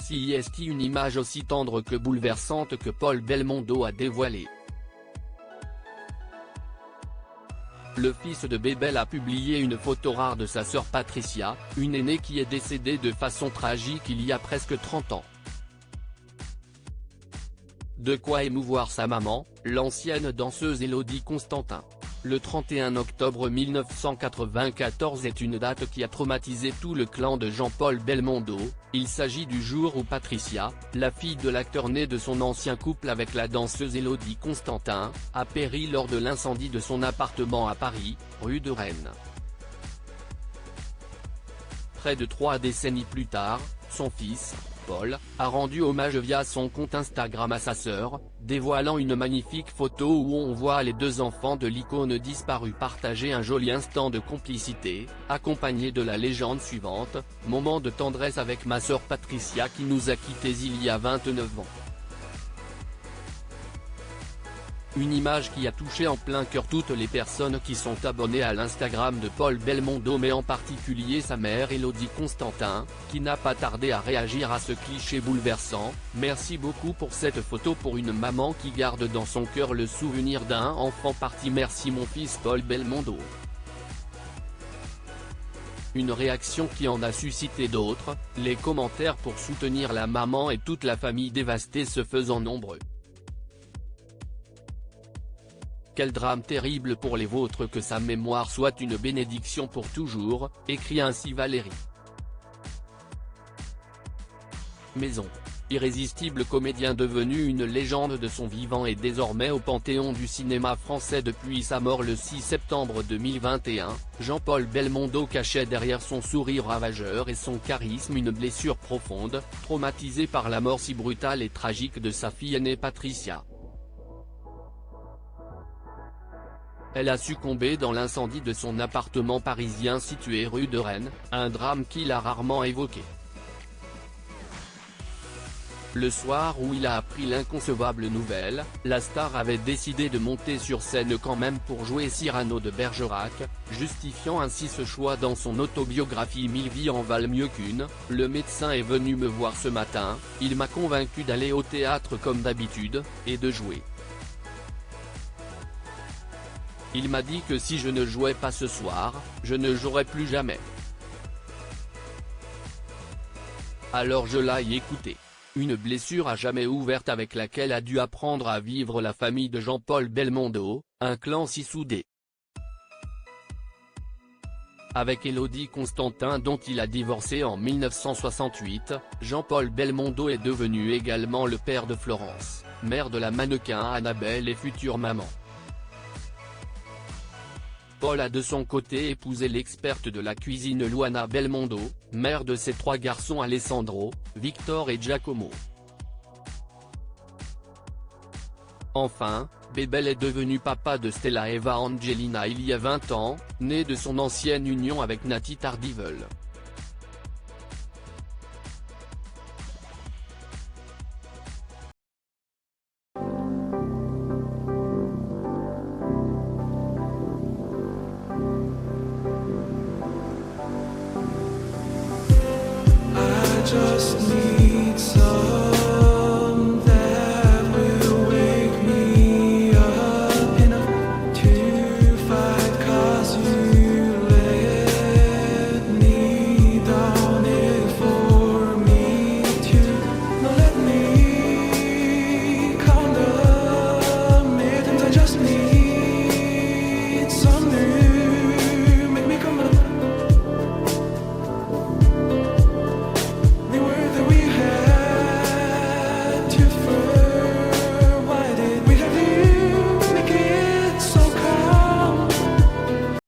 Voici une image aussi tendre que bouleversante que Paul Belmondo a dévoilée. Le fils de Bébel a publié une photo rare de sa sœur Patricia, une aînée qui est décédée de façon tragique il y a presque 30 ans. De quoi émouvoir sa maman, l'ancienne danseuse Élodie Constantin. Le 31 octobre 1994 est une date qui a traumatisé tout le clan de Jean-Paul Belmondo. Il s'agit du jour où Patricia, la fille de l'acteur né de son ancien couple avec la danseuse Élodie Constantin, a péri lors de l'incendie de son appartement à Paris, rue de Rennes. Près de 3 décennies plus tard, son fils, Paul, a rendu hommage via son compte Instagram à sa sœur, dévoilant une magnifique photo où on voit les deux enfants de l'icône disparue partager un joli instant de complicité, accompagné de la légende suivante, « Moment de tendresse avec ma sœur Patricia qui nous a quittés il y a 29 ans ». Une image qui a touché en plein cœur toutes les personnes qui sont abonnées à l'Instagram de Paul Belmondo, mais en particulier sa mère Élodie Constantin, qui n'a pas tardé à réagir à ce cliché bouleversant. « Merci beaucoup pour cette photo, pour une maman qui garde dans son cœur le souvenir d'un enfant parti. Merci mon fils Paul Belmondo ». Une réaction qui en a suscité d'autres, les commentaires pour soutenir la maman et toute la famille dévastée se faisant nombreux. Quel drame terrible pour les vôtres, que sa mémoire soit une bénédiction pour toujours, écrit ainsi Valérie. Maison. Irrésistible comédien devenu une légende de son vivant et désormais au panthéon du cinéma français depuis sa mort le 6 septembre 2021, Jean-Paul Belmondo cachait derrière son sourire ravageur et son charisme une blessure profonde, traumatisé par la mort si brutale et tragique de sa fille aînée Patricia. Elle a succombé dans l'incendie de son appartement parisien situé rue de Rennes, un drame qu'il a rarement évoqué. Le soir où il a appris l'inconcevable nouvelle, la star avait décidé de monter sur scène quand même pour jouer Cyrano de Bergerac, justifiant ainsi ce choix dans son autobiographie « 1000 vies en valent mieux qu'une ». Le médecin est venu me voir ce matin, il m'a convaincu d'aller au théâtre comme d'habitude, et de jouer. Il m'a dit que si je ne jouais pas ce soir, je ne jouerais plus jamais. Alors je l'ai écouté. Une blessure à jamais ouverte avec laquelle a dû apprendre à vivre la famille de Jean-Paul Belmondo, un clan si soudé. Avec Élodie Constantin dont il a divorcé en 1968, Jean-Paul Belmondo est devenu également le père de Florence, mère de la mannequin Annabelle et future maman. Paul a de son côté épousé l'experte de la cuisine Luana Belmondo, mère de ses 3 garçons Alessandro, Victor et Giacomo. Enfin, Bébel est devenu papa de Stella Eva Angelina il y a 20 ans, née de son ancienne union avec Nati Tardivel.